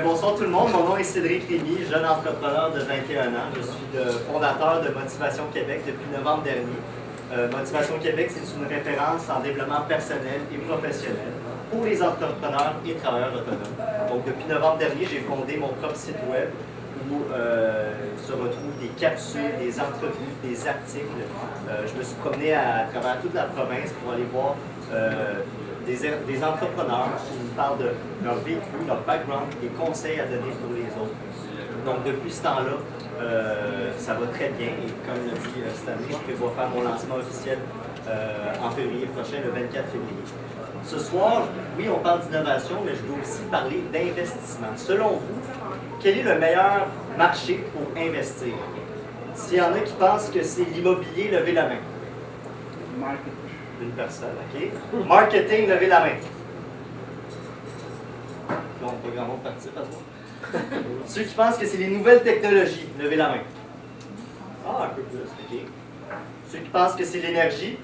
Bonsoir tout le monde, mon nom est Cédric Rémy, jeune entrepreneur de 21 ans. Je suis le fondateur de Motivation Québec depuis novembre dernier. Motivation Québec, c'est une référence en développement personnel et professionnel pour les entrepreneurs et travailleurs autonomes. Donc depuis novembre dernier, j'ai fondé mon propre site web où se retrouvent des capsules, des entrevues, des articles. Je me suis promené à travers toute la province pour aller voir des entrepreneurs qui nous parlent de leur vécu, leur background, des conseils à donner pour les autres. Donc, depuis ce temps-là, ça va très bien. Et comme l'a dit cette année, je prévois faire mon lancement officiel en février prochain, le 24 février. Ce soir, oui, on parle d'innovation, mais je veux aussi parler d'investissement. Selon vous, quel est le meilleur marché pour investir? S'il y en a qui pensent que c'est l'immobilier, levez la main. Une personne, OK. Marketing, levez la main. Non, pas grand monde participe à ça. Ceux qui pensent que c'est les nouvelles technologies, levez la main. Ah, un peu plus, OK. Ceux qui pensent que c'est l'énergie,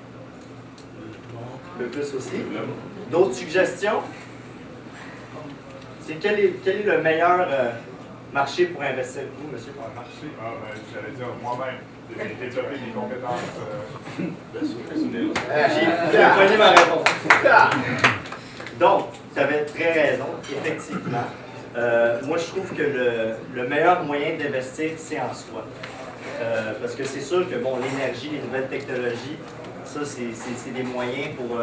un peu plus aussi. D'autres suggestions? Quel est le meilleur marché pour investir? Vous, monsieur? Un marché? J'allais dire moi-même. J'ai développé des compétences J'ai connu ma réponse. Donc, tu avais très raison, effectivement. Moi, je trouve que le meilleur moyen d'investir, c'est en soi. Parce que c'est sûr que bon, l'énergie, les nouvelles technologies, ça, c'est des moyens pour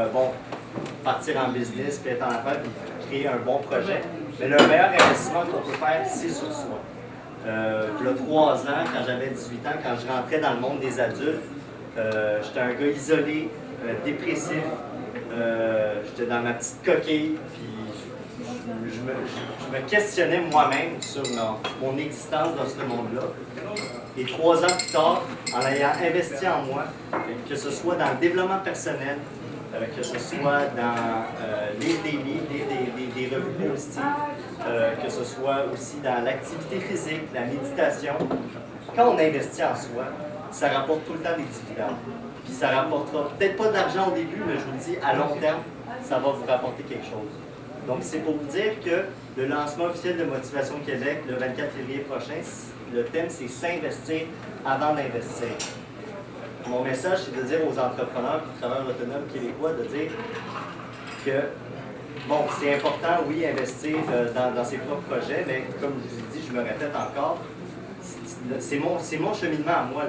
partir en business, puis être en affaires, puis créer un bon projet. Mais le meilleur investissement qu'on peut faire, c'est sur soi. Il y a 3 ans, quand j'avais 18 ans, quand je rentrais dans le monde des adultes, j'étais un gars isolé, dépressif, j'étais dans ma petite coquille, puis je me questionnais moi-même sur mon existence dans ce monde-là. Et 3 ans plus tard, en ayant investi en moi, que ce soit dans le développement personnel, que ce soit dans lire des livres, des revues positives, que ce soit aussi dans l'activité physique, la méditation. Quand on investit en soi, ça rapporte tout le temps des dividendes. Puis ça rapportera peut-être pas d'argent au début, mais je vous le dis, à long terme, ça va vous rapporter quelque chose. Donc c'est pour vous dire que le lancement officiel de Motivation Québec, le 24 février prochain, le thème c'est s'investir avant d'investir. Mon message, c'est de dire aux entrepreneurs et travailleurs autonomes québécois de dire que, bon, c'est important, oui, investir dans ses propres projets, mais comme je vous ai dit, je me répète encore, c'est mon cheminement à moi.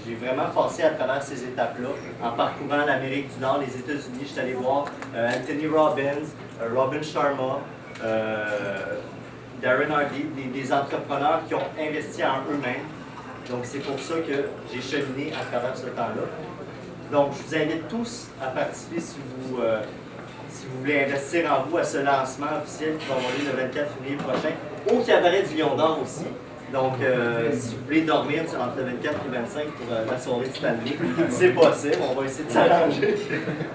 J'ai vraiment passé à travers ces étapes-là, en parcourant l'Amérique du Nord, les États-Unis. Je suis allé voir Anthony Robbins, Robin Sharma, Darren Hardy, des entrepreneurs qui ont investi en eux-mêmes. Donc, c'est pour ça que j'ai cheminé à travers ce temps-là. Donc, je vous invite tous à participer si vous voulez investir en vous à ce lancement officiel qui va avoir lieu le 24 février prochain au cabaret du Lion d'Or aussi. Donc, si vous voulez dormir entre le 24 et le 25 pour la soirée de Stanley, c'est possible. On va essayer de s'arranger.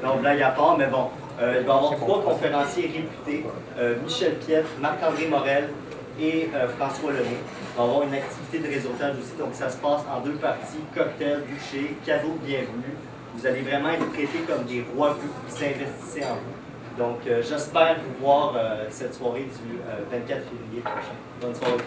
Donc, blague à part, mais bon. Il va y avoir 3 conférenciers réputés, Michel Piette, Marc-André Morel et François Lemay. On va avoir une activité de réseautage aussi, donc ça se passe en 2 parties, cocktail, boucher, cadeau bienvenue. Vous allez vraiment être traités comme des rois vu que vous investissez en vous. Donc j'espère vous voir cette soirée du 24 février prochain. Bonne soirée.